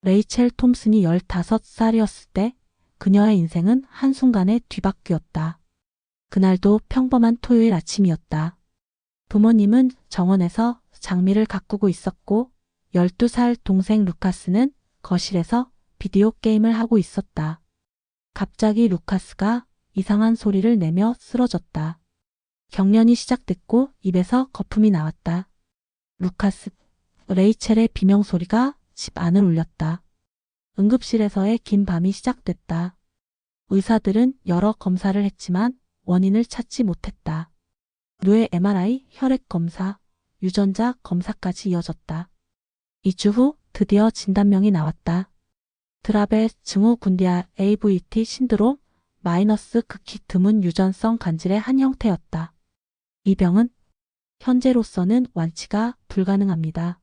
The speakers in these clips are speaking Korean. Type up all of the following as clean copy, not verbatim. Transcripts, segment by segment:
레이첼 톰슨이 15살이었을 때 그녀의 인생은 한순간에 뒤바뀌었다. 그날도 평범한 토요일 아침이었다. 부모님은 정원에서 장미를 가꾸고 있었고 12살 동생 루카스는 거실에서 비디오 게임을 하고 있었다. 갑자기 루카스가 이상한 소리를 내며 쓰러졌다. 경련이 시작됐고 입에서 거품이 나왔다. 루카스, 레이첼의 비명소리가 집 안을 울렸다. 응급실에서의 긴 밤이 시작됐다. 의사들은 여러 검사를 했지만 원인을 찾지 못했다. 뇌 MRI, 혈액 검사, 유전자 검사까지 이어졌다. 2주 후 드디어 진단명이 나왔다. 드라베 증후군디아 AVT 신드롬 마이너스 극히 드문 유전성 간질의 한 형태였다. 이 병은 현재로서는 완치가 불가능합니다.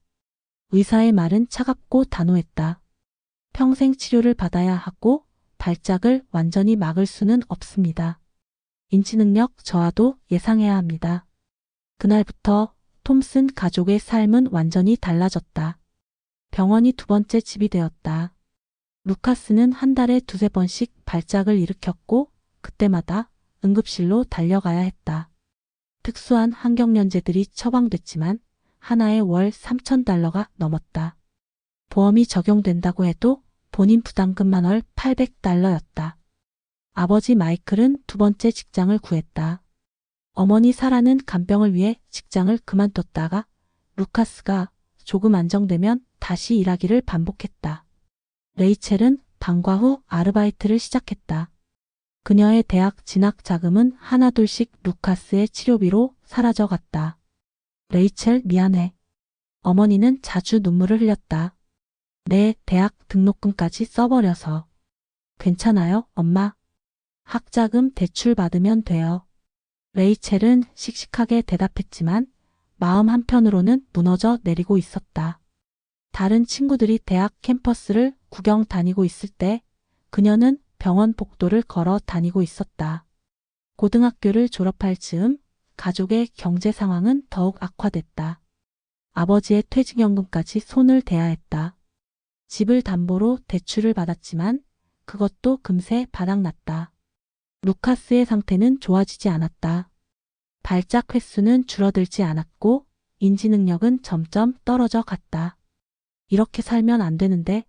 의사의 말은 차갑고 단호했다. 평생 치료를 받아야 하고 발작을 완전히 막을 수는 없습니다. 인지능력 저하도 예상해야 합니다. 그날부터 톰슨 가족의 삶은 완전히 달라졌다. 병원이 두 번째 집이 되었다. 루카스는 한 달에 2~3번씩 발작을 일으켰고 그때마다 응급실로 달려가야 했다. 특수한 항경련제들이 처방됐지만 하나에 월 $3,000가 넘었다. 보험이 적용된다고 해도 본인 부담금만 월 $800였다. 아버지 마이클은 두 번째 직장을 구했다. 어머니 사라는 간병을 위해 직장을 그만뒀다가 루카스가 조금 안정되면 다시 일하기를 반복했다. 레이첼은 방과 후 아르바이트를 시작했다. 그녀의 대학 진학 자금은 하나둘씩 루카스의 치료비로 사라져갔다. 레이첼 미안해. 어머니는 자주 눈물을 흘렸다. 내 대학 등록금까지 써버려서. 괜찮아요, 엄마. 학자금 대출 받으면 돼요. 레이첼은 씩씩하게 대답했지만 마음 한편으로는 무너져 내리고 있었다. 다른 친구들이 대학 캠퍼스를 구경 다니고 있을 때 그녀는 병원 복도를 걸어 다니고 있었다. 고등학교를 졸업할 즈음 가족의 경제 상황은 더욱 악화됐다. 아버지의 퇴직연금까지 손을 대야 했다. 집을 담보로 대출을 받았지만 그것도 금세 바닥났다. 루카스의 상태는 좋아지지 않았다. 발작 횟수는 줄어들지 않았고 인지 능력은 점점 떨어져 갔다. 이렇게 살면 안 되는데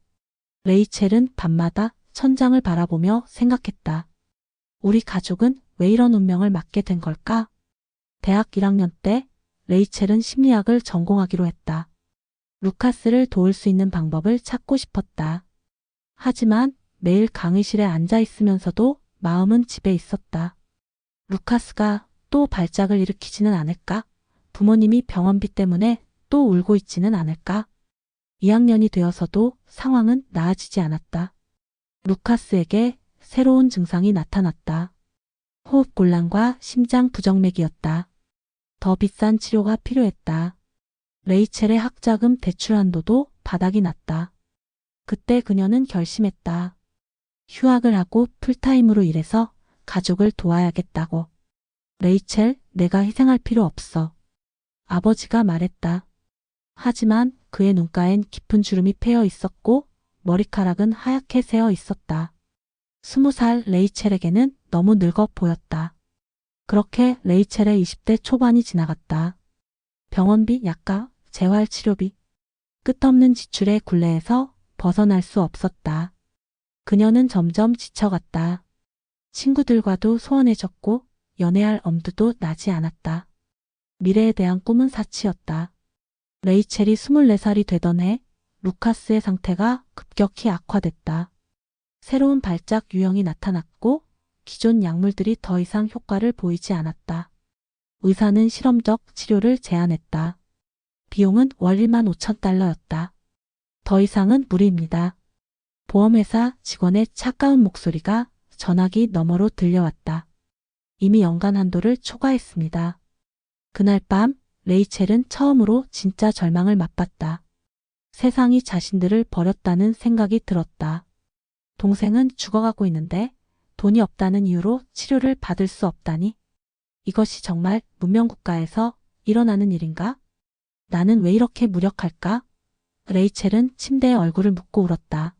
레이첼은 밤마다 천장을 바라보며 생각했다. 우리 가족은 왜 이런 운명을 맞게 된 걸까? 대학 1학년 때 레이첼은 심리학을 전공하기로 했다. 루카스를 도울 수 있는 방법을 찾고 싶었다. 하지만 매일 강의실에 앉아 있으면서도 마음은 집에 있었다. 루카스가 또 발작을 일으키지는 않을까? 부모님이 병원비 때문에 또 울고 있지는 않을까? 2학년이 되어서도 상황은 나아지지 않았다. 루카스에게 새로운 증상이 나타났다. 호흡곤란과 심장 부정맥이었다. 더 비싼 치료가 필요했다. 레이첼의 학자금 대출 한도도 바닥이 났다. 그때 그녀는 결심했다. 휴학을 하고 풀타임으로 일해서 가족을 도와야겠다고. 레이첼, 내가 희생할 필요 없어. 아버지가 말했다. 하지만 그의 눈가엔 깊은 주름이 패여 있었고 머리카락은 하얗게 새어 있었다. 20살 레이첼에게는 너무 늙어 보였다. 그렇게 레이첼의 20대 초반이 지나갔다. 병원비, 약가, 재활치료비, 끝없는 지출의 굴레에서 벗어날 수 없었다. 그녀는 점점 지쳐갔다. 친구들과도 소원해졌고 연애할 엄두도 나지 않았다. 미래에 대한 꿈은 사치였다. 레이첼이 24살이 되던 해 루카스의 상태가 급격히 악화됐다. 새로운 발작 유형이 나타났고 기존 약물들이 더 이상 효과를 보이지 않았다. 의사는 실험적 치료를 제안했다. 비용은 월 $15,000였다. 더 이상은 무리입니다. 보험회사 직원의 차가운 목소리가 전화기 너머로 들려왔다. 이미 연간 한도를 초과했습니다. 그날 밤 레이첼은 처음으로 진짜 절망을 맛봤다. 세상이 자신들을 버렸다는 생각이 들었다. 동생은 죽어가고 있는데 돈이 없다는 이유로 치료를 받을 수 없다니? 이것이 정말 문명국가에서 일어나는 일인가? 나는 왜 이렇게 무력할까? 레이첼은 침대에 얼굴을 묻고 울었다.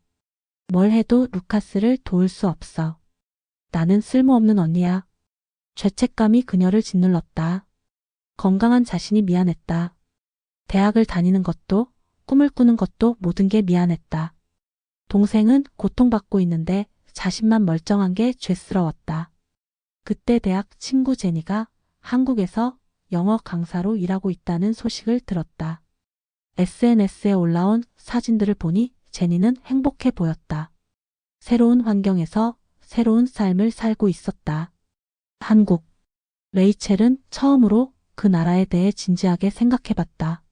뭘 해도 루카스를 도울 수 없어. 나는 쓸모없는 언니야. 죄책감이 그녀를 짓눌렀다. 건강한 자신이 미안했다. 대학을 다니는 것도, 꿈을 꾸는 것도 모든 게 미안했다. 동생은 고통받고 있는데 자신만 멀쩡한 게 죄스러웠다. 그때 대학 친구 제니가 한국에서 영어 강사로 일하고 있다는 소식을 들었다. SNS에 올라온 사진들을 보니 제니는 행복해 보였다. 새로운 환경에서 새로운 삶을 살고 있었다. 한국. 레이첼은 처음으로 그 나라에 대해 진지하게 생각해봤다.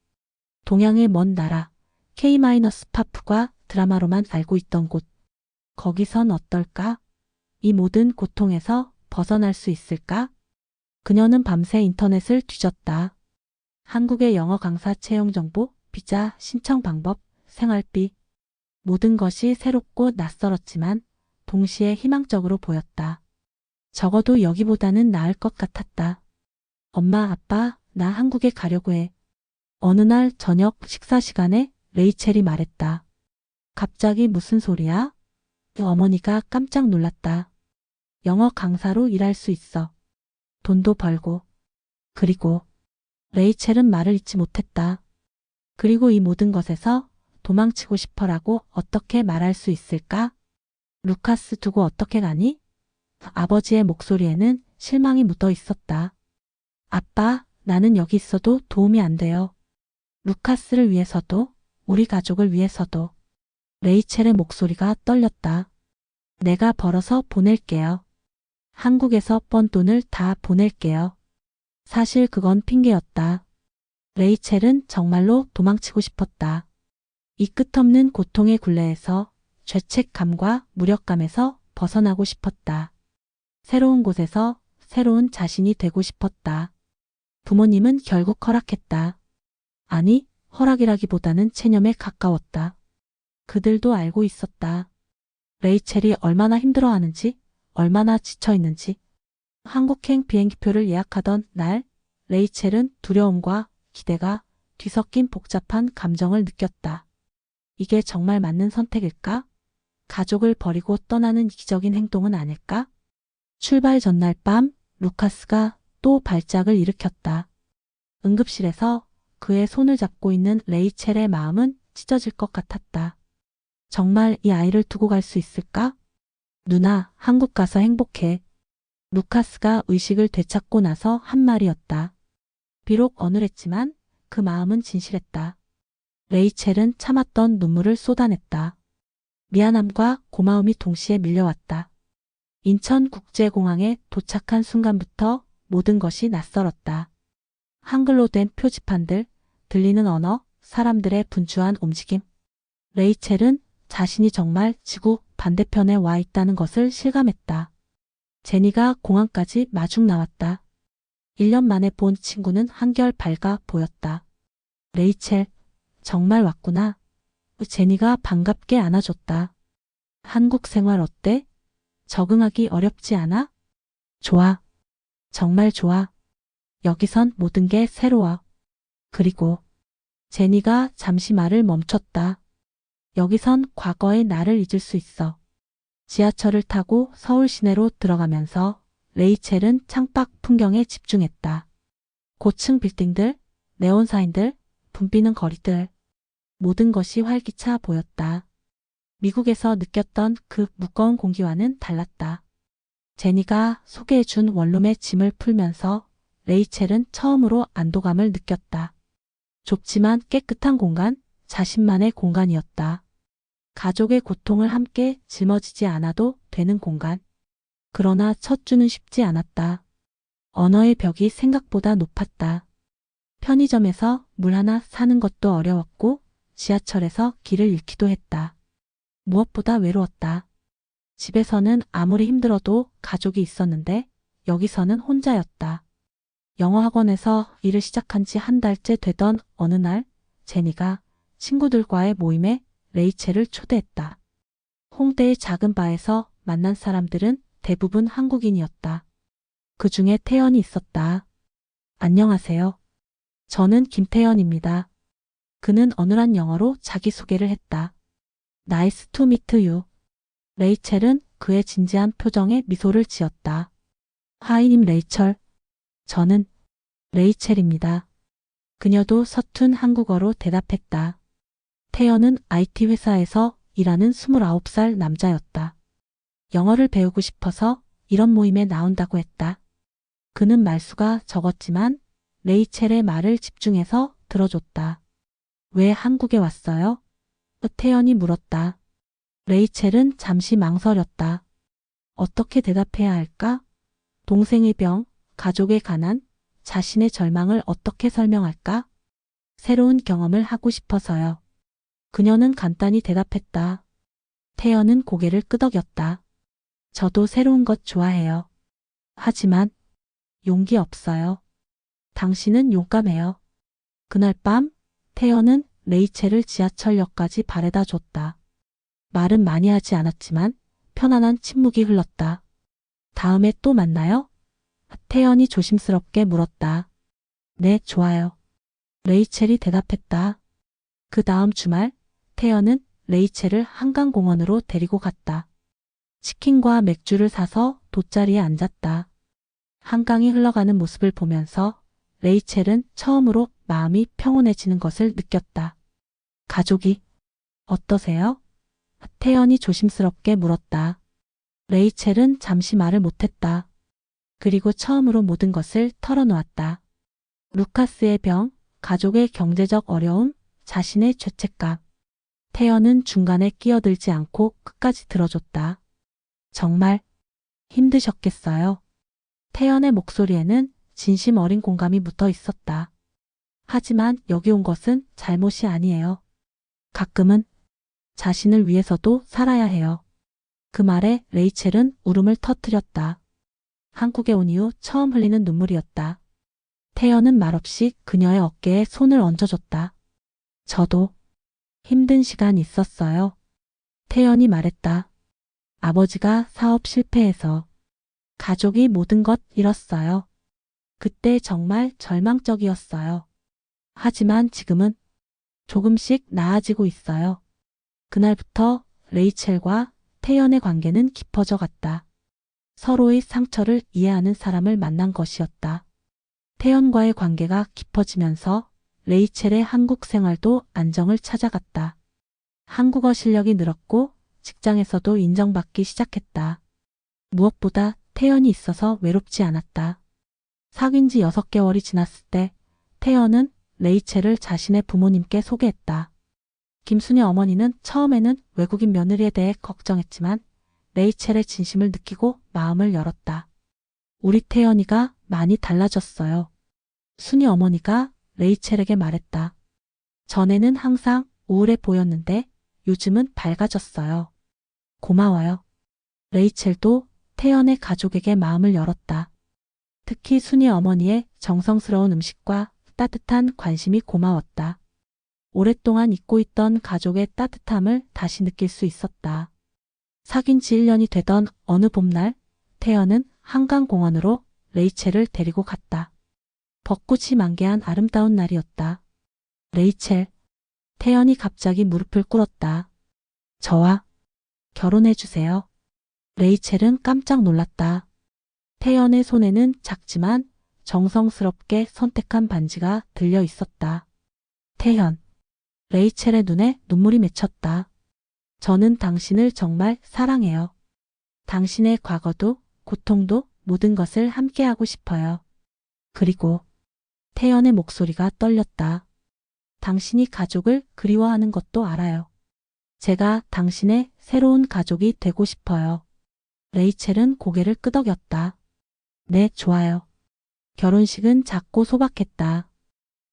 동양의 먼 나라, K-파프가 드라마로만 알고 있던 곳. 거기선 어떨까? 이 모든 고통에서 벗어날 수 있을까? 그녀는 밤새 인터넷을 뒤졌다. 한국의 영어 강사 채용 정보, 비자 신청 방법, 생활비. 모든 것이 새롭고 낯설었지만 동시에 희망적으로 보였다. 적어도 여기보다는 나을 것 같았다. 엄마, 아빠, 나 한국에 가려고 해. 어느 날 저녁 식사 시간에 레이첼이 말했다. 갑자기 무슨 소리야? 어머니가 깜짝 놀랐다. 영어 강사로 일할 수 있어. 돈도 벌고. 그리고 레이첼은 말을 잇지 못했다. 그리고 이 모든 것에서 도망치고 싶어라고 어떻게 말할 수 있을까? 루카스 두고 어떻게 가니? 아버지의 목소리에는 실망이 묻어 있었다. 아빠, 나는 여기 있어도 도움이 안 돼요. 루카스를 위해서도, 우리 가족을 위해서도. 레이첼의 목소리가 떨렸다. 내가 벌어서 보낼게요. 한국에서 번 돈을 다 보낼게요. 사실 그건 핑계였다. 레이첼은 정말로 도망치고 싶었다. 이 끝없는 고통의 굴레에서 죄책감과 무력감에서 벗어나고 싶었다. 새로운 곳에서 새로운 자신이 되고 싶었다. 부모님은 결국 허락했다. 아니, 허락이라기보다는 체념에 가까웠다. 그들도 알고 있었다. 레이첼이 얼마나 힘들어하는지, 얼마나 지쳐있는지. 한국행 비행기표를 예약하던 날, 레이첼은 두려움과 기대가 뒤섞인 복잡한 감정을 느꼈다. 이게 정말 맞는 선택일까? 가족을 버리고 떠나는 이기적인 행동은 아닐까? 출발 전날 밤, 루카스가 또 발작을 일으켰다. 응급실에서 그의 손을 잡고 있는 레이첼의 마음은 찢어질 것 같았다. 정말 이 아이를 두고 갈 수 있을까? 누나, 한국 가서 행복해. 루카스가 의식을 되찾고 나서 한 말이었다. 비록 어눌했지만 그 마음은 진실했다. 레이첼은 참았던 눈물을 쏟아냈다. 미안함과 고마움이 동시에 밀려왔다. 인천국제공항에 도착한 순간부터 모든 것이 낯설었다. 한글로 된 표지판들, 들리는 언어, 사람들의 분주한 움직임. 레이첼은 자신이 정말 지구 반대편에 와 있다는 것을 실감했다. 제니가 공항까지 마중 나왔다. 1년 만에 본 친구는 한결 밝아 보였다. 레이첼, 정말 왔구나. 제니가 반갑게 안아줬다. 한국 생활 어때? 적응하기 어렵지 않아? 좋아. 정말 좋아. 여기선 모든 게 새로워. 그리고 제니가 잠시 말을 멈췄다. 여기선 과거의 나를 잊을 수 있어. 지하철을 타고 서울 시내로 들어가면서 레이첼은 창밖 풍경에 집중했다. 고층 빌딩들, 네온 사인들, 붐비는 거리들. 모든 것이 활기차 보였다. 미국에서 느꼈던 그 무거운 공기와는 달랐다. 제니가 소개해준 원룸의 짐을 풀면서 레이첼은 처음으로 안도감을 느꼈다. 좁지만 깨끗한 공간, 자신만의 공간이었다. 가족의 고통을 함께 짊어지지 않아도 되는 공간. 그러나 첫 주는 쉽지 않았다. 언어의 벽이 생각보다 높았다. 편의점에서 물 하나 사는 것도 어려웠고 지하철에서 길을 잃기도 했다. 무엇보다 외로웠다. 집에서는 아무리 힘들어도 가족이 있었는데 여기서는 혼자였다. 영어 학원에서 일을 시작한 지 한 달째 되던 어느 날 제니가 친구들과의 모임에 레이첼을 초대했다. 홍대의 작은 바에서 만난 사람들은 대부분 한국인이었다. 그 중에 태연이 있었다. 안녕하세요. 저는 김태연입니다. 그는 어눌한 영어로 자기소개를 했다. Nice to meet you. 레이첼은 그의 진지한 표정에 미소를 지었다. 하이님 레이첼. 저는 레이첼입니다. 그녀도 서툰 한국어로 대답했다. 태연은 IT 회사에서 일하는 29살 남자였다. 영어를 배우고 싶어서 이런 모임에 나온다고 했다. 그는 말수가 적었지만 레이첼의 말을 집중해서 들어줬다. 왜 한국에 왔어요? 태연이 물었다. 레이첼은 잠시 망설였다. 어떻게 대답해야 할까? 동생의 병, 가족의 가난, 자신의 절망을 어떻게 설명할까? 새로운 경험을 하고 싶어서요. 그녀는 간단히 대답했다. 태연은 고개를 끄덕였다. 저도 새로운 것 좋아해요. 하지만 용기 없어요. 당신은 용감해요. 그날 밤 태연은 레이첼을 지하철역까지 바래다 줬다. 말은 많이 하지 않았지만 편안한 침묵이 흘렀다. 다음에 또 만나요? 태연이 조심스럽게 물었다. 네, 좋아요. 레이첼이 대답했다. 그 다음 주말 태연은 레이첼을 한강공원으로 데리고 갔다. 치킨과 맥주를 사서 돗자리에 앉았다. 한강이 흘러가는 모습을 보면서 레이첼은 처음으로 마음이 평온해지는 것을 느꼈다. 가족이 어떠세요? 태연이 조심스럽게 물었다. 레이첼은 잠시 말을 못했다. 그리고 처음으로 모든 것을 털어놓았다. 루카스의 병, 가족의 경제적 어려움, 자신의 죄책감. 태연은 중간에 끼어들지 않고 끝까지 들어줬다. 정말 힘드셨겠어요. 태연의 목소리에는 진심 어린 공감이 묻어 있었다. 하지만 여기 온 것은 잘못이 아니에요. 가끔은 자신을 위해서도 살아야 해요. 그 말에 레이첼은 울음을 터뜨렸다. 한국에 온 이후 처음 흘리는 눈물이었다. 태연은 말없이 그녀의 어깨에 손을 얹어줬다. 저도 힘든 시간 있었어요. 태연이 말했다. 아버지가 사업 실패해서 가족이 모든 것 잃었어요. 그때 정말 절망적이었어요. 하지만 지금은 조금씩 나아지고 있어요. 그날부터 레이첼과 태연의 관계는 깊어져 갔다. 서로의 상처를 이해하는 사람을 만난 것이었다. 태연과의 관계가 깊어지면서 레이첼의 한국 생활도 안정을 찾아갔다. 한국어 실력이 늘었고 직장에서도 인정받기 시작했다. 무엇보다 태연이 있어서 외롭지 않았다. 사귄 지 6개월이 지났을 때 태연은 레이첼을 자신의 부모님께 소개했다. 김순희 어머니는 처음에는 외국인 며느리에 대해 걱정했지만 레이첼의 진심을 느끼고 마음을 열었다. 우리 태연이가 많이 달라졌어요. 순희 어머니가 레이첼에게 말했다. 전에는 항상 우울해 보였는데 요즘은 밝아졌어요. 고마워요. 레이첼도 태연의 가족에게 마음을 열었다. 특히 순희 어머니의 정성스러운 음식과 따뜻한 관심이 고마웠다. 오랫동안 잊고 있던 가족의 따뜻함을 다시 느낄 수 있었다. 사귄 지 1년이 되던 어느 봄날 태연은 한강공원으로 레이첼을 데리고 갔다. 벚꽃이 만개한 아름다운 날이었다. 레이첼, 태연이 갑자기 무릎을 꿇었다. 저와 결혼해 주세요. 레이첼은 깜짝 놀랐다. 태연의 손에는 작지만 정성스럽게 선택한 반지가 들려 있었다. 태연, 레이첼의 눈에 눈물이 맺혔다. 저는 당신을 정말 사랑해요. 당신의 과거도 고통도 모든 것을 함께하고 싶어요. 그리고 태연의 목소리가 떨렸다. 당신이 가족을 그리워하는 것도 알아요. 제가 당신의 새로운 가족이 되고 싶어요. 레이첼은 고개를 끄덕였다. 네, 좋아요. 결혼식은 작고 소박했다.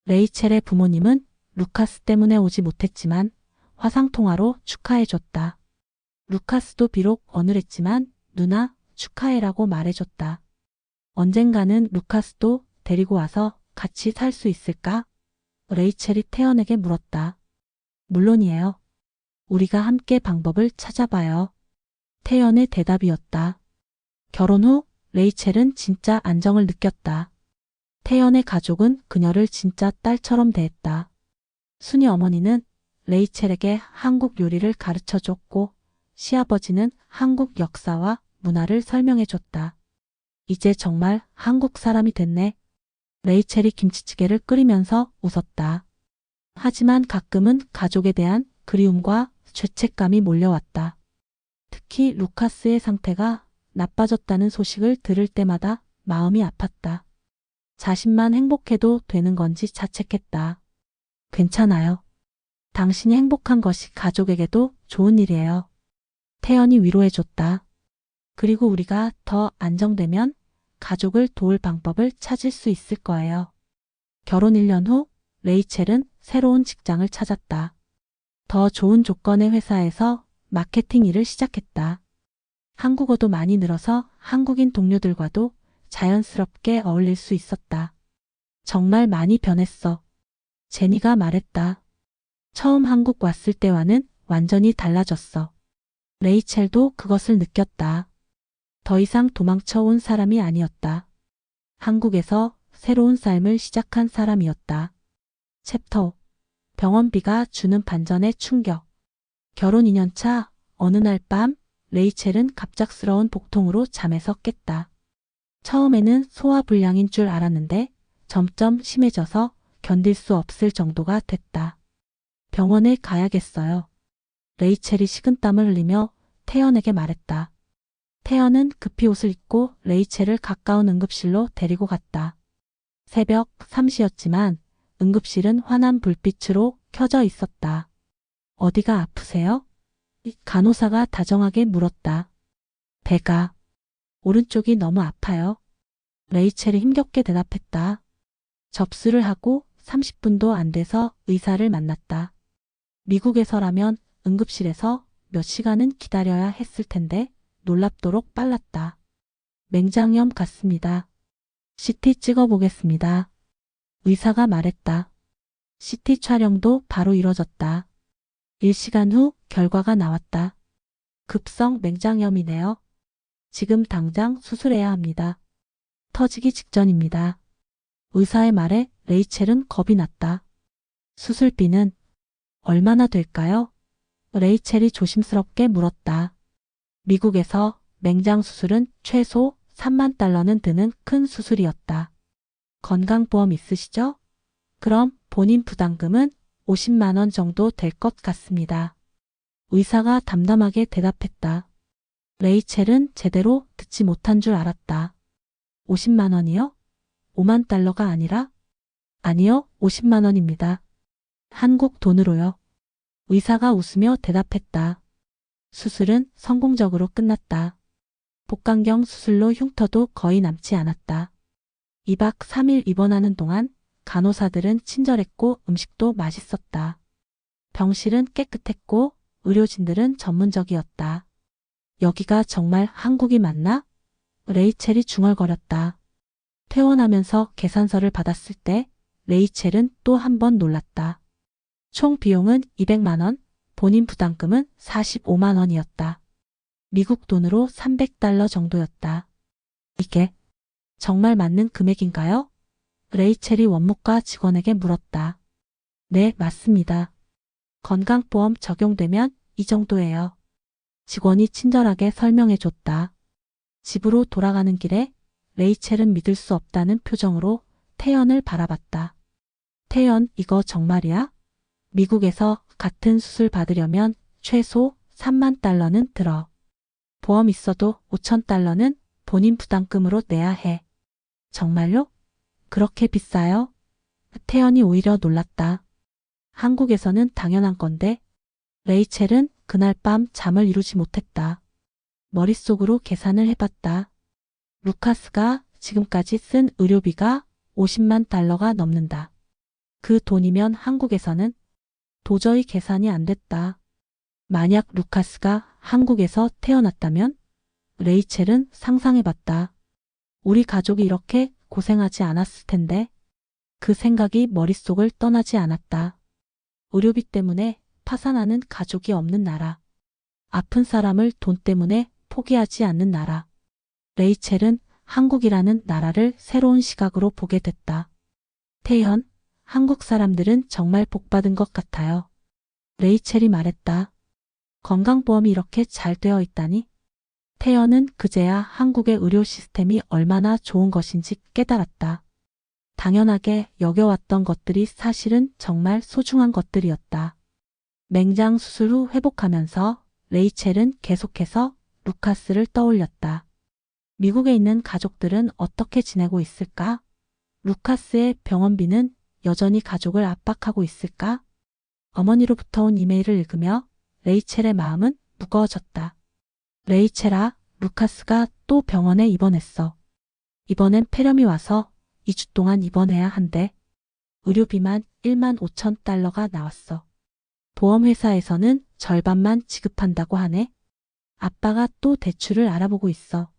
레이첼의 부모님은 루카스 때문에 오지 못했지만 화상통화로 축하해줬다. 루카스도 비록 어눌했지만 누나 축하해라고 말해줬다. 언젠가는 루카스도 데리고 와서 같이 살 수 있을까? 레이첼이 태연에게 물었다. 물론이에요. 우리가 함께 방법을 찾아봐요. 태연의 대답이었다. 결혼 후 레이첼은 진짜 안정을 느꼈다. 태연의 가족은 그녀를 진짜 딸처럼 대했다. 순이 어머니는 레이첼에게 한국 요리를 가르쳐 줬고 시아버지는 한국 역사와 문화를 설명해 줬다. 이제 정말 한국 사람이 됐네. 레이첼이 김치찌개를 끓이면서 웃었다. 하지만 가끔은 가족에 대한 그리움과 죄책감이 몰려왔다. 특히 루카스의 상태가 나빠졌다는 소식을 들을 때마다 마음이 아팠다. 자신만 행복해도 되는 건지 자책했다. 괜찮아요. 당신이 행복한 것이 가족에게도 좋은 일이에요. 태연이 위로해줬다. 그리고 우리가 더 안정되면 가족을 도울 방법을 찾을 수 있을 거예요. 결혼 1년 후 레이첼은 새로운 직장을 찾았다. 더 좋은 조건의 회사에서 마케팅 일을 시작했다. 한국어도 많이 늘어서 한국인 동료들과도 자연스럽게 어울릴 수 있었다. 정말 많이 변했어. 제니가 말했다. 처음 한국 왔을 때와는 완전히 달라졌어. 레이첼도 그것을 느꼈다. 더 이상 도망쳐온 사람이 아니었다. 한국에서 새로운 삶을 시작한 사람이었다. 챕터 5. 병원비가 주는 반전의 충격. 결혼 2년차 어느 날 밤 레이첼은 갑작스러운 복통으로 잠에서 깼다. 처음에는 소화불량인 줄 알았는데 점점 심해져서 견딜 수 없을 정도가 됐다. 병원에 가야겠어요. 레이첼이 식은땀을 흘리며 태연에게 말했다. 태연은 급히 옷을 입고 레이첼을 가까운 응급실로 데리고 갔다. 새벽 3시였지만 응급실은 환한 불빛으로 켜져 있었다. 어디가 아프세요? 간호사가 다정하게 물었다. 배가. 오른쪽이 너무 아파요. 레이첼이 힘겹게 대답했다. 접수를 하고 30분도 안 돼서 의사를 만났다. 미국에서라면 응급실에서 몇 시간은 기다려야 했을 텐데 놀랍도록 빨랐다. 맹장염 같습니다. CT 찍어보겠습니다. 의사가 말했다. CT 촬영도 바로 이뤄졌다. 1시간 후 결과가 나왔다. 급성 맹장염이네요. 지금 당장 수술해야 합니다. 터지기 직전입니다. 의사의 말에 레이첼은 겁이 났다. 수술비는 얼마나 될까요? 레이첼이 조심스럽게 물었다. 미국에서 맹장 수술은 최소 3만 달러는 드는 큰 수술이었다. 건강보험 있으시죠? 그럼 본인 부담금은 50만 원 정도 될 것 같습니다. 의사가 담담하게 대답했다. 레이첼은 제대로 듣지 못한 줄 알았다. 50만 원이요? 5만 달러가 아니라? 아니요, 50만 원입니다. 한국 돈으로요. 의사가 웃으며 대답했다. 수술은 성공적으로 끝났다. 복강경 수술로 흉터도 거의 남지 않았다. 2박 3일 입원하는 동안 간호사들은 친절했고 음식도 맛있었다. 병실은 깨끗했고 의료진들은 전문적이었다. 여기가 정말 한국이 맞나? 레이첼이 중얼거렸다. 퇴원하면서 계산서를 받았을 때 레이첼은 또 한 번 놀랐다. 총 비용은 200만 원, 본인 부담금은 45만 원이었다. 미국 돈으로 300달러 정도였다. 이게 정말 맞는 금액인가요? 레이첼이 원무과 직원에게 물었다. 네, 맞습니다. 건강보험 적용되면 이 정도예요. 직원이 친절하게 설명해 줬다. 집으로 돌아가는 길에 레이첼은 믿을 수 없다는 표정으로 태연을 바라봤다. 태연, 이거 정말이야? 미국에서 같은 수술 받으려면 최소 3만 달러는 들어. 보험 있어도 5천 달러는 본인 부담금으로 내야 해. 정말요? 그렇게 비싸요? 태연이 오히려 놀랐다. 한국에서는 당연한 건데 레이첼은 그날 밤 잠을 이루지 못했다. 머릿속으로 계산을 해봤다. 루카스가 지금까지 쓴 의료비가 50만 달러가 넘는다. 그 돈이면 한국에서는 도저히 계산이 안 됐다. 만약 루카스가 한국에서 태어났다면? 레이첼은 상상해봤다. 우리 가족이 이렇게 고생하지 않았을 텐데. 그 생각이 머릿속을 떠나지 않았다. 의료비 때문에 파산하는 가족이 없는 나라. 아픈 사람을 돈 때문에 포기하지 않는 나라. 레이첼은 한국이라는 나라를 새로운 시각으로 보게 됐다. 태연, 한국 사람들은 정말 복받은 것 같아요. 레이첼이 말했다. 건강보험이 이렇게 잘 되어 있다니? 태연은 그제야 한국의 의료 시스템이 얼마나 좋은 것인지 깨달았다. 당연하게 여겨왔던 것들이 사실은 정말 소중한 것들이었다. 맹장 수술 후 회복하면서 레이첼은 계속해서 루카스를 떠올렸다. 미국에 있는 가족들은 어떻게 지내고 있을까? 루카스의 병원비는 여전히 가족을 압박하고 있을까? 어머니로부터 온 이메일을 읽으며 레이첼의 마음은 무거워졌다. 레이첼아, 루카스가 또 병원에 입원했어. 이번엔 폐렴이 와서 2주 동안 입원해야 한대. 의료비만 1만 5천 달러가 나왔어. 보험회사에서는 절반만 지급한다고 하네. 아빠가 또 대출을 알아보고 있어.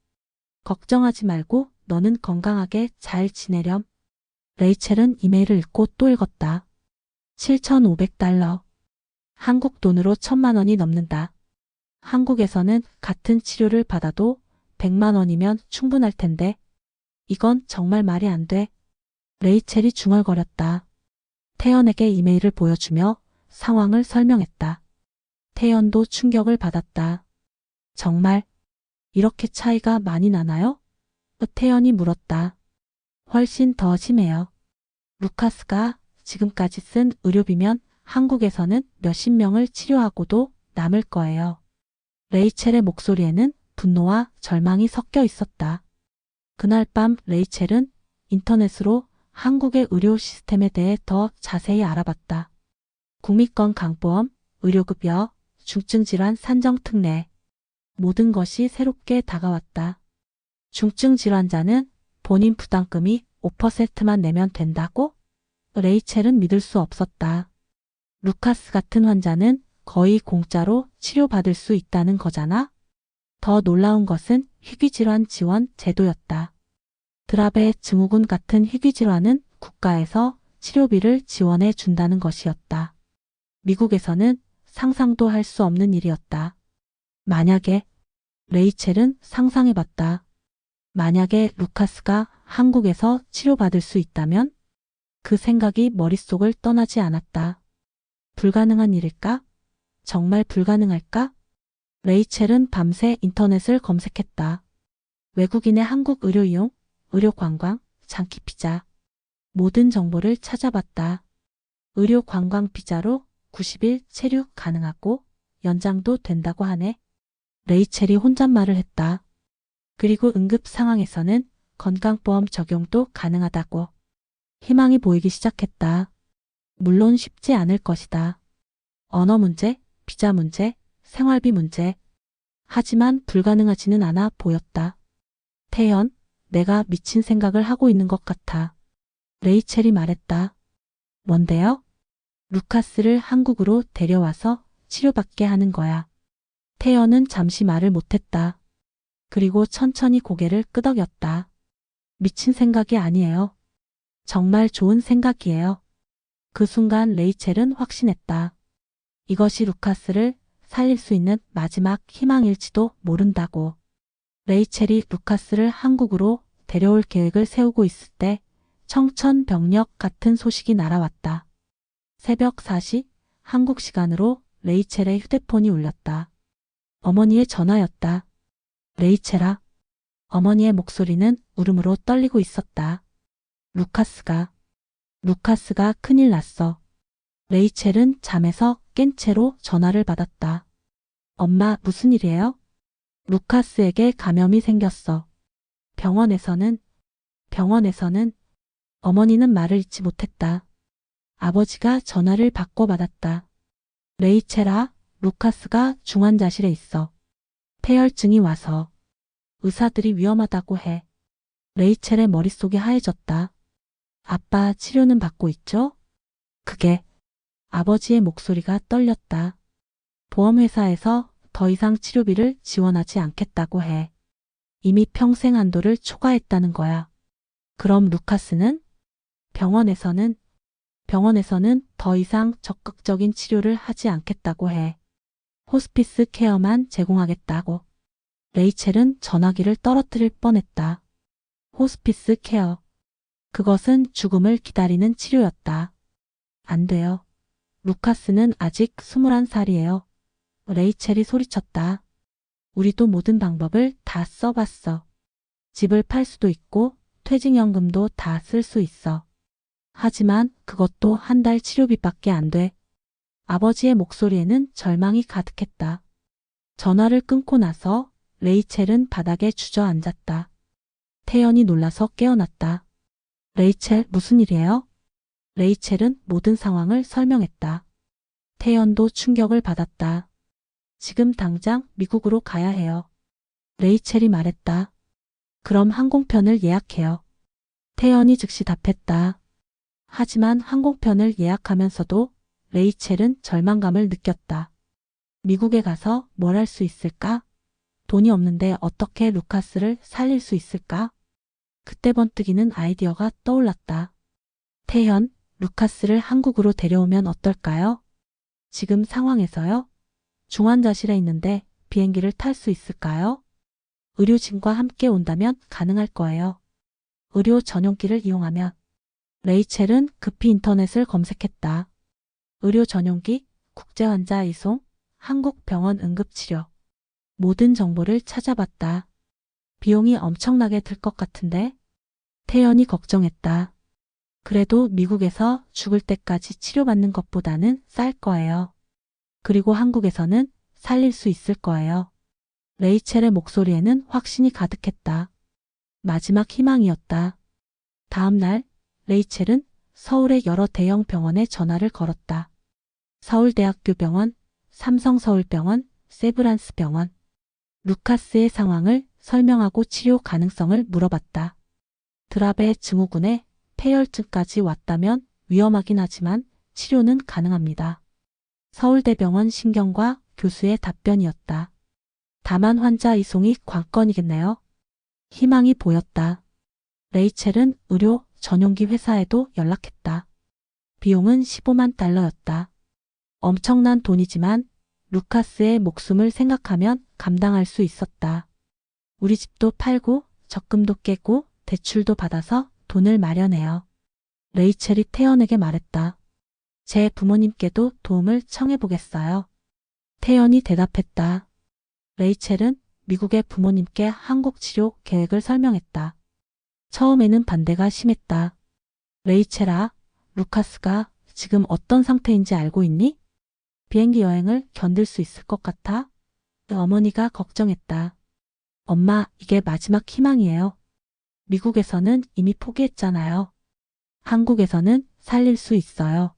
걱정하지 말고 너는 건강하게 잘 지내렴. 레이첼은 이메일을 읽고 또 읽었다. 7,500달러. 한국 돈으로 1,000만 원이 넘는다. 한국에서는 같은 치료를 받아도 100만 원이면 충분할 텐데 이건 정말 말이 안 돼. 레이첼이 중얼거렸다. 태연에게 이메일을 보여주며 상황을 설명했다. 태연도 충격을 받았다. 정말 이렇게 차이가 많이 나나요? 태연이 물었다. 훨씬 더 심해요. 루카스가 지금까지 쓴 의료비면 한국에서는 몇십 명을 치료하고도 남을 거예요. 레이첼의 목소리에는 분노와 절망이 섞여 있었다. 그날 밤 레이첼은 인터넷으로 한국의 의료 시스템에 대해 더 자세히 알아봤다. 국민권 강보험, 의료급여, 중증질환 산정 특례. 모든 것이 새롭게 다가왔다. 중증질환자는 본인 부담금이 5%만 내면 된다고? 레이첼은 믿을 수 없었다. 루카스 같은 환자는 거의 공짜로 치료받을 수 있다는 거잖아? 더 놀라운 것은 희귀질환 지원 제도였다. 드라베 증후군 같은 희귀질환은 국가에서 치료비를 지원해 준다는 것이었다. 미국에서는 상상도 할 수 없는 일이었다. 만약에 레이첼은 상상해봤다. 만약에 루카스가 한국에서 치료받을 수 있다면? 그 생각이 머릿속을 떠나지 않았다. 불가능한 일일까? 정말 불가능할까? 레이첼은 밤새 인터넷을 검색했다. 외국인의 한국 의료 이용, 의료 관광, 장기 비자. 모든 정보를 찾아봤다. 의료 관광 비자로 90일 체류 가능하고 연장도 된다고 하네. 레이첼이 혼잣말을 했다. 그리고 응급 상황에서는 건강보험 적용도 가능하다고. 희망이 보이기 시작했다. 물론 쉽지 않을 것이다. 언어 문제, 비자 문제, 생활비 문제. 하지만 불가능하지는 않아 보였다. 태연, 내가 미친 생각을 하고 있는 것 같아. 레이첼이 말했다. 뭔데요? 루카스를 한국으로 데려와서 치료받게 하는 거야. 태연은 잠시 말을 못했다. 그리고 천천히 고개를 끄덕였다. 미친 생각이 아니에요. 정말 좋은 생각이에요. 그 순간 레이첼은 확신했다. 이것이 루카스를 살릴 수 있는 마지막 희망일지도 모른다고. 레이첼이 루카스를 한국으로 데려올 계획을 세우고 있을 때 청천벽력 같은 소식이 날아왔다. 새벽 4시 한국 시간으로 레이첼의 휴대폰이 울렸다. 어머니의 전화였다. 레이첼아. 어머니의 목소리는 울음으로 떨리고 있었다. 루카스가 큰일 났어. 레이첼은 잠에서 깬 채로 전화를 받았다. 엄마, 무슨 일이에요? 루카스에게 감염이 생겼어. 병원에서는 어머니는 말을 잇지 못했다. 아버지가 전화를 바꿔 받았다. 레이첼아, 루카스가 중환자실에 있어. 폐혈증이 와서 의사들이 위험하다고 해. 레이첼의 머릿속이 하얘졌다. 아빠 치료는 받고 있죠? 그게 아버지의 목소리가 떨렸다. 보험회사에서 더 이상 치료비를 지원하지 않겠다고 해. 이미 평생 한도를 초과했다는 거야. 그럼 루카스는? 병원에서는 더 이상 적극적인 치료를 하지 않겠다고 해. 호스피스 케어만 제공하겠다고. 레이첼은 전화기를 떨어뜨릴 뻔했다. 호스피스 케어. 그것은 죽음을 기다리는 치료였다. 안 돼요. 루카스는 아직 21살이에요. 레이첼이 소리쳤다. 우리도 모든 방법을 다 써봤어. 집을 팔 수도 있고 퇴직연금도 다 쓸 수 있어. 하지만 그것도 한 달 치료비밖에 안 돼. 아버지의 목소리에는 절망이 가득했다. 전화를 끊고 나서 레이첼은 바닥에 주저앉았다. 태연이 놀라서 깨어났다. 레이첼, 무슨 일이에요? 레이첼은 모든 상황을 설명했다. 태연도 충격을 받았다. 지금 당장 미국으로 가야 해요. 레이첼이 말했다. 그럼 항공편을 예약해요. 태연이 즉시 답했다. 하지만 항공편을 예약하면서도 레이첼은 절망감을 느꼈다. 미국에 가서 뭘 할 수 있을까? 돈이 없는데 어떻게 루카스를 살릴 수 있을까? 그때 번뜩이는 아이디어가 떠올랐다. 태연, 루카스를 한국으로 데려오면 어떨까요? 지금 상황에서요? 중환자실에 있는데 비행기를 탈 수 있을까요? 의료진과 함께 온다면 가능할 거예요. 의료 전용기를 이용하면. 레이첼은 급히 인터넷을 검색했다. 의료 전용기, 국제환자 이송, 한국 병원 응급치료. 모든 정보를 찾아봤다. 비용이 엄청나게 들 것 같은데? 태연이 걱정했다. 그래도 미국에서 죽을 때까지 치료받는 것보다는 쌀 거예요. 그리고 한국에서는 살릴 수 있을 거예요. 레이첼의 목소리에는 확신이 가득했다. 마지막 희망이었다. 다음 날 레이첼은 서울의 여러 대형 병원에 전화를 걸었다. 서울대학교 병원, 삼성서울병원, 세브란스 병원. 루카스의 상황을 설명하고 치료 가능성을 물어봤다. 드랍의 증후군에 폐혈증까지 왔다면 위험하긴 하지만 치료는 가능합니다. 서울대병원 신경과 교수의 답변이었다. 다만 환자 이송이 관건이겠네요. 희망이 보였다. 레이첼은 의료 전용기 회사에도 연락했다. 비용은 15만 달러였다. 엄청난 돈이지만 루카스의 목숨을 생각하면 감당할 수 있었다. 우리 집도 팔고 적금도 깨고 대출도 받아서 돈을 마련해요. 레이첼이 태연에게 말했다. 제 부모님께도 도움을 청해보겠어요. 태연이 대답했다. 레이첼은 미국의 부모님께 한국 치료 계획을 설명했다. 처음에는 반대가 심했다. 레이첼아, 루카스가 지금 어떤 상태인지 알고 있니? 비행기 여행을 견딜 수 있을 것 같아? 어머니가 걱정했다. 엄마, 이게 마지막 희망이에요. 미국에서는 이미 포기했잖아요. 한국에서는 살릴 수 있어요.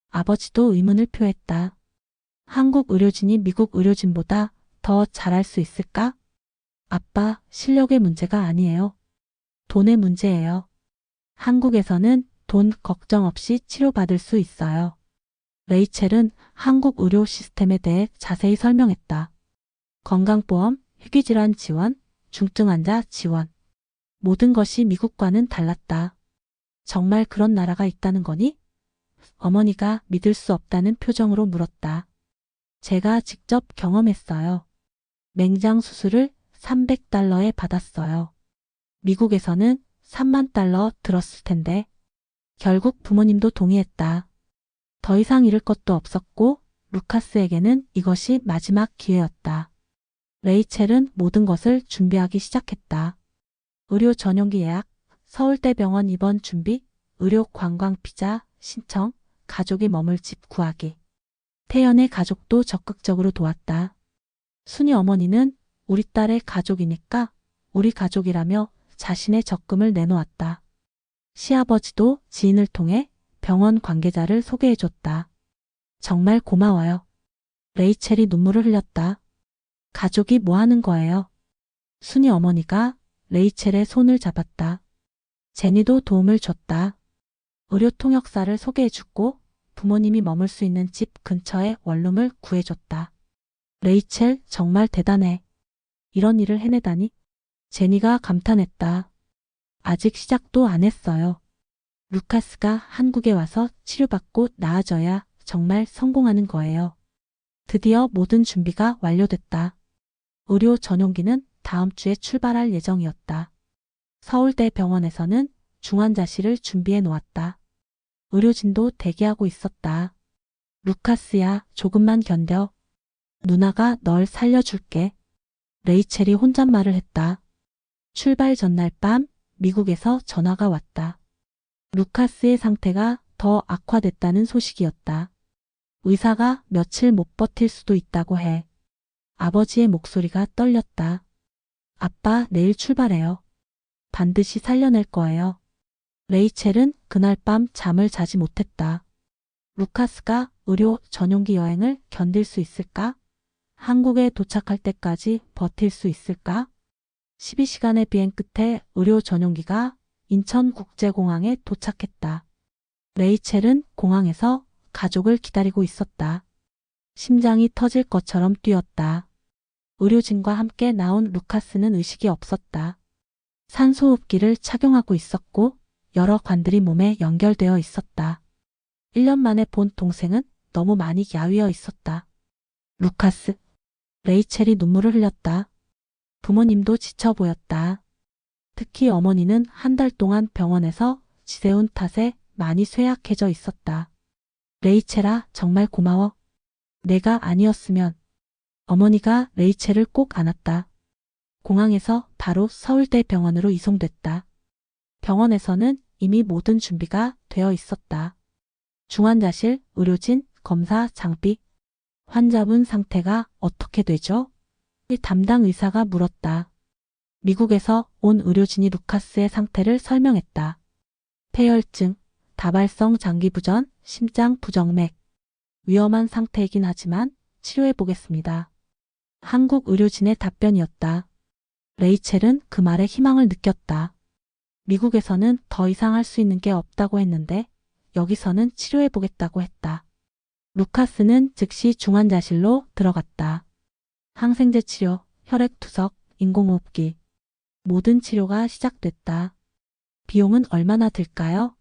아버지도 의문을 표했다. 한국 의료진이 미국 의료진보다 더 잘할 수 있을까? 아빠, 실력의 문제가 아니에요. 돈의 문제예요. 한국에서는 돈 걱정 없이 치료받을 수 있어요. 레이첼은 한국 의료 시스템에 대해 자세히 설명했다. 건강보험, 희귀질환 지원, 중증 환자 지원. 모든 것이 미국과는 달랐다. 정말 그런 나라가 있다는 거니? 어머니가 믿을 수 없다는 표정으로 물었다. 제가 직접 경험했어요. 맹장 수술을 300달러에 받았어요. 미국에서는 3만 달러 들었을 텐데. 결국 부모님도 동의했다. 더 이상 잃을 것도 없었고 루카스에게는 이것이 마지막 기회였다. 레이첼은 모든 것을 준비하기 시작했다. 의료 전용기 예약, 서울대병원 입원 준비, 의료 관광 비자 신청, 가족이 머물 집 구하기. 태연의 가족도 적극적으로 도왔다. 순이 어머니는 우리 딸의 가족이니까 우리 가족이라며 자신의 적금을 내놓았다. 시아버지도 지인을 통해 병원 관계자를 소개해줬다. 정말 고마워요. 레이첼이 눈물을 흘렸다. 가족이 뭐 하는 거예요? 순이 어머니가 레이첼의 손을 잡았다. 제니도 도움을 줬다. 의료 통역사를 소개해주고 부모님이 머물 수 있는 집 근처에 원룸을 구해줬다. 레이첼 정말 대단해. 이런 일을 해내다니. 제니가 감탄했다. 아직 시작도 안 했어요. 루카스가 한국에 와서 치료받고 나아져야 정말 성공하는 거예요. 드디어 모든 준비가 완료됐다. 의료 전용기는 다음 주에 출발할 예정이었다. 서울대 병원에서는 중환자실을 준비해 놓았다. 의료진도 대기하고 있었다. 루카스야, 조금만 견뎌. 누나가 널 살려줄게. 레이첼이 혼잣말을 했다. 출발 전날 밤 미국에서 전화가 왔다. 루카스의 상태가 더 악화됐다는 소식이었다. 의사가 며칠 못 버틸 수도 있다고 해. 아버지의 목소리가 떨렸다. 아빠, 내일 출발해요. 반드시 살려낼 거예요. 레이첼은 그날 밤 잠을 자지 못했다. 루카스가 의료 전용기 여행을 견딜 수 있을까? 한국에 도착할 때까지 버틸 수 있을까? 12시간의 비행 끝에 의료 전용기가 인천국제공항에 도착했다. 레이첼은 공항에서 가족을 기다리고 있었다. 심장이 터질 것처럼 뛰었다. 의료진과 함께 나온 루카스는 의식이 없었다. 산소호흡기를 착용하고 있었고 여러 관들이 몸에 연결되어 있었다. 1년 만에 본 동생은 너무 많이 야위어 있었다. 루카스. 레이첼이 눈물을 흘렸다. 부모님도 지쳐 보였다. 특히 어머니는 한 달 동안 병원에서 지새운 탓에 많이 쇠약해져 있었다. 레이첼아, 정말 고마워. 내가 아니었으면. 어머니가 레이첼을 꼭 안았다. 공항에서 바로 서울대병원으로 이송됐다. 병원에서는 이미 모든 준비가 되어 있었다. 중환자실, 의료진, 검사, 장비. 환자분 상태가 어떻게 되죠? 담당 의사가 물었다. 미국에서 온 의료진이 루카스의 상태를 설명했다. 폐혈증, 다발성 장기부전, 심장 부정맥. 위험한 상태이긴 하지만 치료해 보겠습니다. 한국 의료진의 답변이었다. 레이첼은 그 말에 희망을 느꼈다. 미국에서는 더 이상 할 수 있는 게 없다고 했는데 여기서는 치료해 보겠다고 했다. 루카스는 즉시 중환자실로 들어갔다. 항생제 치료, 혈액 투석, 인공호흡기. 모든 치료가 시작됐다. 비용은 얼마나 들까요?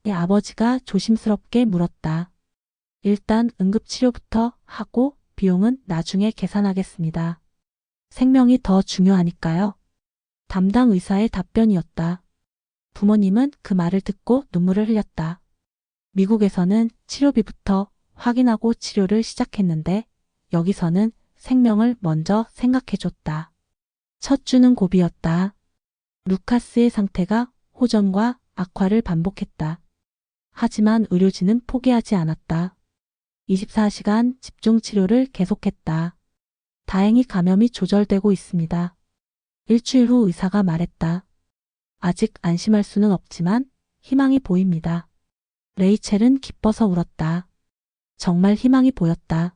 아버지가 조심스럽게 물었다. 일단 응급치료부터 하고 비용은 나중에 계산하겠습니다. 생명이 더 중요하니까요. 담당 의사의 답변이었다. 부모님은 그 말을 듣고 눈물을 흘렸다. 미국에서는 치료비부터 확인하고 치료를 시작했는데 여기서는 생명을 먼저 생각해줬다. 첫 주는 고비였다. 루카스의 상태가 호전과 악화를 반복했다. 하지만 의료진은 포기하지 않았다. 24시간 집중 치료를 계속했다. 다행히 감염이 조절되고 있습니다. 일주일 후 의사가 말했다. 아직 안심할 수는 없지만 희망이 보입니다. 레이첼은 기뻐서 울었다. 정말 희망이 보였다.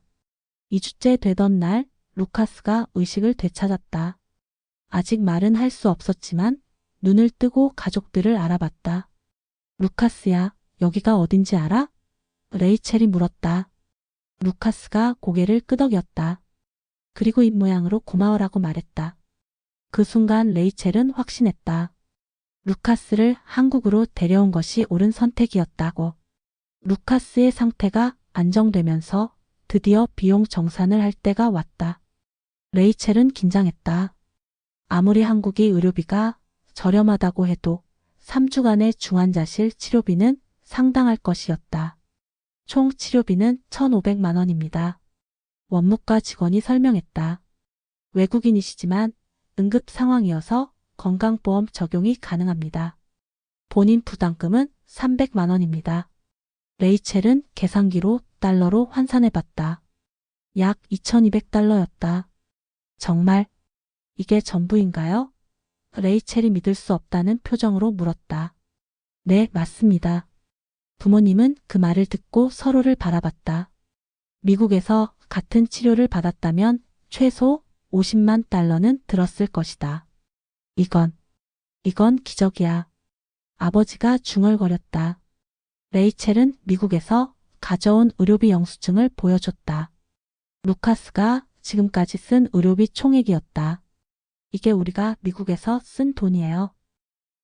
2주째 되던 날 루카스가 의식을 되찾았다. 아직 말은 할 수 없었지만 눈을 뜨고 가족들을 알아봤다. 루카스야, 여기가 어딘지 알아? 레이첼이 물었다. 루카스가 고개를 끄덕였다. 그리고 입모양으로 고마워라고 말했다. 그 순간 레이첼은 확신했다. 루카스를 한국으로 데려온 것이 옳은 선택이었다고. 루카스의 상태가 안정되면서 드디어 비용 정산을 할 때가 왔다. 레이첼은 긴장했다. 아무리 한국이 의료비가 저렴하다고 해도 3주간의 중환자실 치료비는 상당할 것이었다. 총 치료비는 1,500만 원입니다. 원무과 직원이 설명했다. 외국인이시지만 응급 상황이어서 건강보험 적용이 가능합니다. 본인 부담금은 300만 원입니다. 레이첼은 계산기로 달러로 환산해봤다. 약 2,200달러였다. 정말 이게 전부인가요? 레이첼이 믿을 수 없다는 표정으로 물었다. 네, 맞습니다. 부모님은 그 말을 듣고 서로를 바라봤다. 미국에서 같은 치료를 받았다면 최소 50만 달러는 들었을 것이다. 이건 기적이야. 아버지가 중얼거렸다. 레이첼은 미국에서 가져온 의료비 영수증을 보여줬다. 루카스가 지금까지 쓴 의료비 총액이었다. 이게 우리가 미국에서 쓴 돈이에요.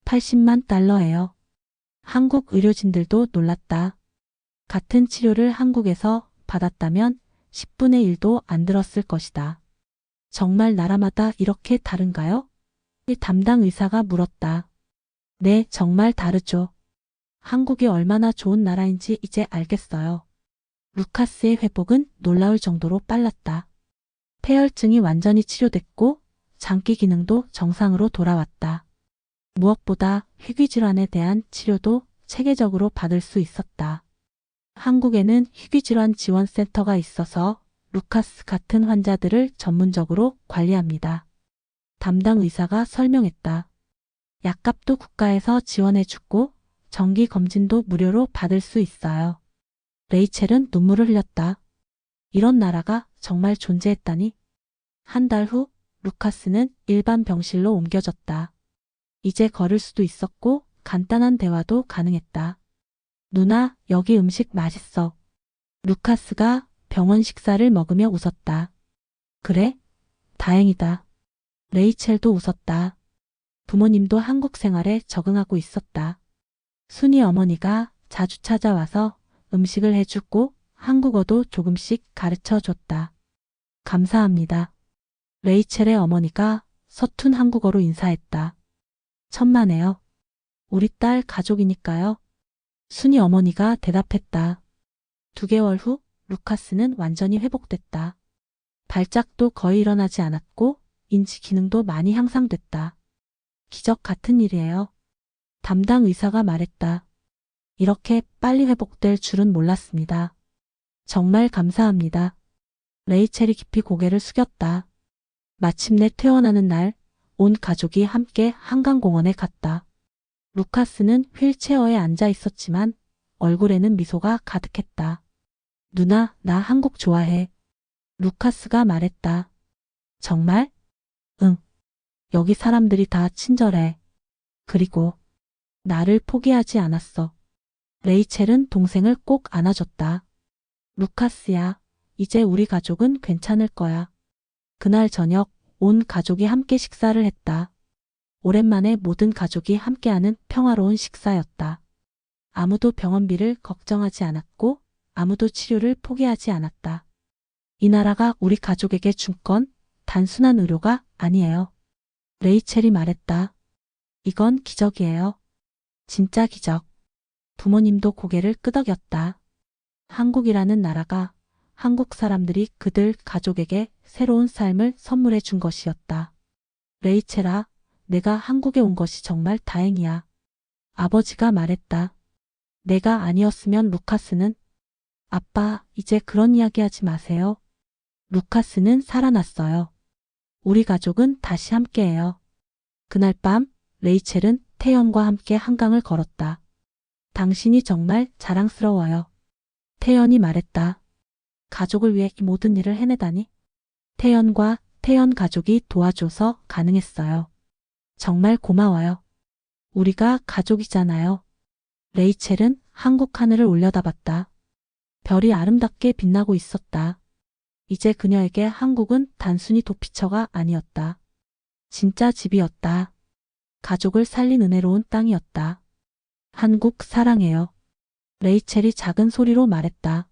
80만 달러예요. 한국 의료진들도 놀랐다. 같은 치료를 한국에서 받았다면 10분의 1도 안 들었을 것이다. 정말 나라마다 이렇게 다른가요? 담당 의사가 물었다. 네, 정말 다르죠. 한국이 얼마나 좋은 나라인지 이제 알겠어요. 루카스의 회복은 놀라울 정도로 빨랐다. 폐혈증이 완전히 치료됐고 장기 기능도 정상으로 돌아왔다. 무엇보다 희귀질환에 대한 치료도 체계적으로 받을 수 있었다. 한국에는 희귀질환 지원센터가 있어서 루카스 같은 환자들을 전문적으로 관리합니다. 담당 의사가 설명했다. 약값도 국가에서 지원해주고 정기 검진도 무료로 받을 수 있어요. 레이첼은 눈물을 흘렸다. 이런 나라가 정말 존재했다니. 한 달 후 루카스는 일반 병실로 옮겨졌다. 이제 걸을 수도 있었고 간단한 대화도 가능했다. 누나, 여기 음식 맛있어. 루카스가 병원 식사를 먹으며 웃었다. 그래? 다행이다. 레이첼도 웃었다. 부모님도 한국 생활에 적응하고 있었다. 순이 어머니가 자주 찾아와서 음식을 해주고 한국어도 조금씩 가르쳐 줬다. 감사합니다. 레이첼의 어머니가 서툰 한국어로 인사했다. 천만에요. 우리 딸 가족이니까요. 순이 어머니가 대답했다. 2개월 후 루카스는 완전히 회복됐다. 발작도 거의 일어나지 않았고 인지 기능도 많이 향상됐다. 기적 같은 일이에요. 담당 의사가 말했다. 이렇게 빨리 회복될 줄은 몰랐습니다. 정말 감사합니다. 레이첼이 깊이 고개를 숙였다. 마침내 퇴원하는 날, 온 가족이 함께 한강공원에 갔다. 루카스는 휠체어에 앉아 있었지만 얼굴에는 미소가 가득했다. 누나, 나 한국 좋아해. 루카스가 말했다. 정말? 응. 여기 사람들이 다 친절해. 그리고 나를 포기하지 않았어. 레이첼은 동생을 꼭 안아줬다. 루카스야, 이제 우리 가족은 괜찮을 거야. 그날 저녁 온 가족이 함께 식사를 했다. 오랜만에 모든 가족이 함께하는 평화로운 식사였다. 아무도 병원비를 걱정하지 않았고 아무도 치료를 포기하지 않았다. 이 나라가 우리 가족에게 준 건 단순한 의료가 아니에요. 레이첼이 말했다. 이건 기적이에요. 진짜 기적. 부모님도 고개를 끄덕였다. 한국이라는 나라가 한국 사람들이 그들 가족에게 새로운 삶을 선물해 준 것이었다. 레이첼아, 내가 한국에 온 것이 정말 다행이야. 아버지가 말했다. 내가 아니었으면 루카스는... 아빠, 이제 그런 이야기 하지 마세요. 루카스는 살아났어요. 우리 가족은 다시 함께해요. 그날 밤 레이첼은 태연과 함께 한강을 걸었다. 당신이 정말 자랑스러워요. 태연이 말했다. 가족을 위해 이 모든 일을 해내다니. 태연과 태연 가족이 도와줘서 가능했어요. 정말 고마워요. 우리가 가족이잖아요. 레이첼은 한국 하늘을 올려다봤다. 별이 아름답게 빛나고 있었다. 이제 그녀에게 한국은 단순히 도피처가 아니었다. 진짜 집이었다. 가족을 살린 은혜로운 땅이었다. 한국 사랑해요. 레이첼이 작은 소리로 말했다.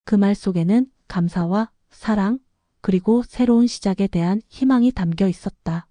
그 말 속에는 감사와 사랑, 그리고 새로운 시작에 대한 희망이 담겨 있었다.